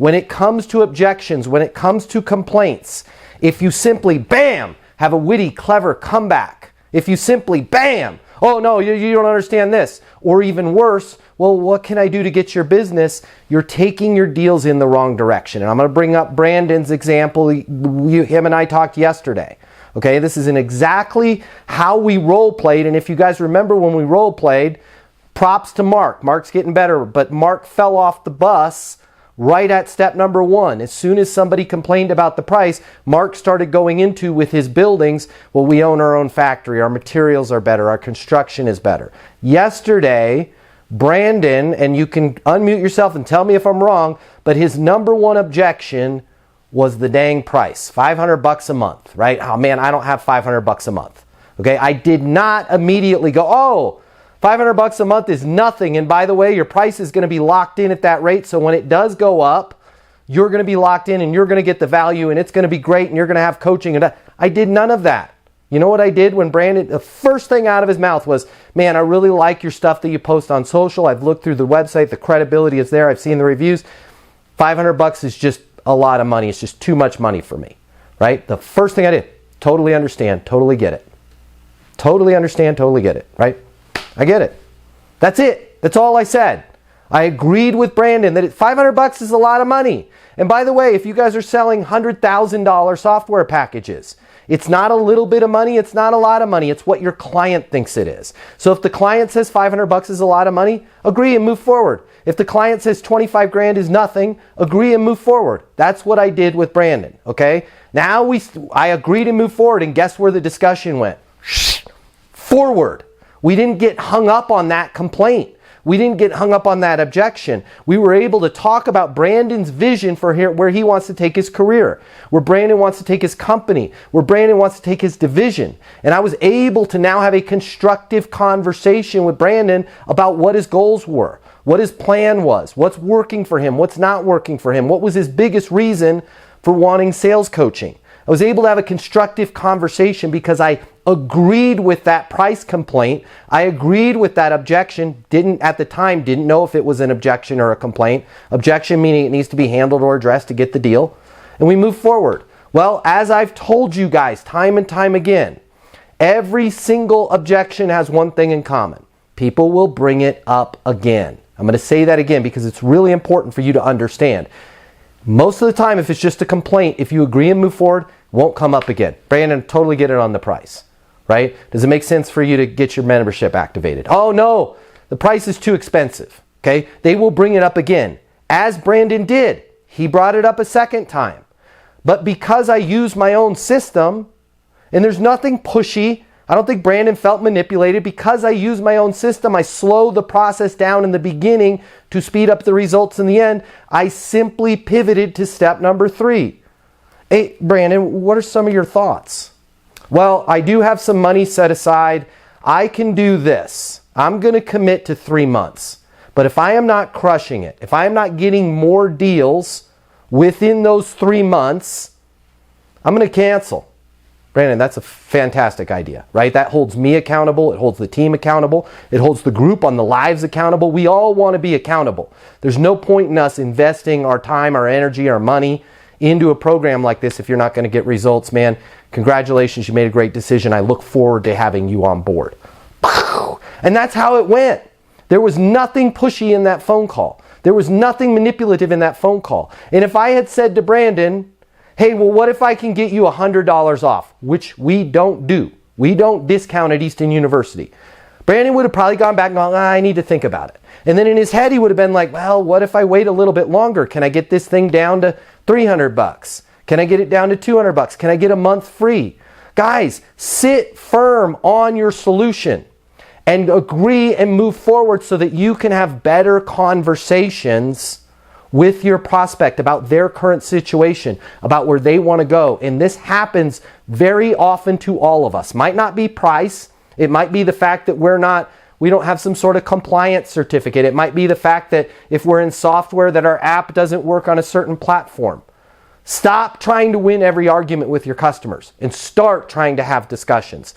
When it comes to objections, when it comes to complaints, if you simply, bam, have a witty, clever comeback, if you simply, bam, oh no, you don't understand this, or even worse, well, what can I do to get your business? You're taking your deals in the wrong direction. And I'm going to bring up Brandon's example. Him and I talked yesterday. Okay, this is exactly how we role played. And if you guys remember when we role played, props to Mark. Mark's getting better, but Mark fell off the bus right at step number 1. As soon as somebody complained about the price, Mark started going into with his buildings, well, we own our own factory, our materials are better, our construction is better. Yesterday, Brandon, and you can unmute yourself and tell me if I'm wrong, but his number 1 objection was the dang price, $500 a month, right? Oh man, I don't have $500 a month. Okay, I did not immediately go, oh, $500 a month is nothing. And by the way, your price is going to be locked in at that rate. So when it does go up, you're going to be locked in and you're going to get the value and it's going to be great and you're going to have coaching. And I did none of that. You know what I did when Brandon, the first thing out of his mouth was, man, I really like your stuff that you post on social. I've looked through the website. The credibility is there. I've seen the reviews. $500 is just a lot of money. It's just too much money for me, right? The first thing I did, totally understand, totally get it. Totally understand, totally get it, right? I get it. That's it. That's all I said. I agreed with Brandon that $500 is a lot of money. And by the way, if you guys are selling $100,000 software packages, it's not a little bit of money. It's not a lot of money. It's what your client thinks it is. So if the client says $500 is a lot of money, agree and move forward. If the client says 25 grand is nothing, agree and move forward. That's what I did with Brandon. Okay. Now I agreed and moved forward, and guess where the discussion went? Forward. We didn't get hung up on that complaint. We didn't get hung up on that objection. We were able to talk about Brandon's vision for where he wants to take his career, where Brandon wants to take his company, where Brandon wants to take his division. And I was able to now have a constructive conversation with Brandon about what his goals were, what his plan was, what's working for him, what's not working for him, what was his biggest reason for wanting sales coaching. I was able to have a constructive conversation because I agreed with that price complaint. I agreed with that objection. At the time, didn't know if it was an objection or a complaint. Objection meaning it needs to be handled or addressed to get the deal. And we move forward. Well, as I've told you guys time and time again, every single objection has one thing in common. People will bring it up again. I'm going to say that again because it's really important for you to understand. Most of the time, if it's just a complaint, if you agree and move forward, it won't come up again. Brandon, totally get it on the price, right? Does it make sense for you to get your membership activated? Oh no, the price is too expensive, okay? They will bring it up again, as Brandon did. He brought it up a second time. But because I use my own system, and there's nothing pushy, I don't think Brandon felt manipulated. Because I use my own system, I slow the process down in the beginning to speed up the results in the end. I simply pivoted to step number 3. Hey, Brandon, what are some of your thoughts? Well, I do have some money set aside. I can do this. I'm going to commit to 3 months. But if I am not crushing it, if I am not getting more deals within those 3 months, I'm going to cancel. Brandon, that's a fantastic idea, right? That holds me accountable. It holds the team accountable. It holds the group on the lives accountable. We all want to be accountable. There's no point in us investing our time, our energy, our money into a program like this if you're not going to get results, man. Congratulations, you made a great decision. I look forward to having you on board. And that's how it went. There was nothing pushy in that phone call. There was nothing manipulative in that phone call. And if I had said to Brandon, hey, well, what if I can get you $100 off? Which we don't do. We don't discount at Easton University. Brandon would have probably gone back and gone, I need to think about it. And then in his head, he would have been like, well, what if I wait a little bit longer? Can I get this thing down to $300? Can I get it down to $200? Can I get a month free? Guys, sit firm on your solution and agree and move forward so that you can have better conversations with your prospect about their current situation, about where they want to go. And this happens very often to all of us. Might not be price. It might be the fact that we don't have some sort of compliance certificate. It might be the fact that if we're in software that our app doesn't work on a certain platform. Stop trying to win every argument with your customers and start trying to have discussions.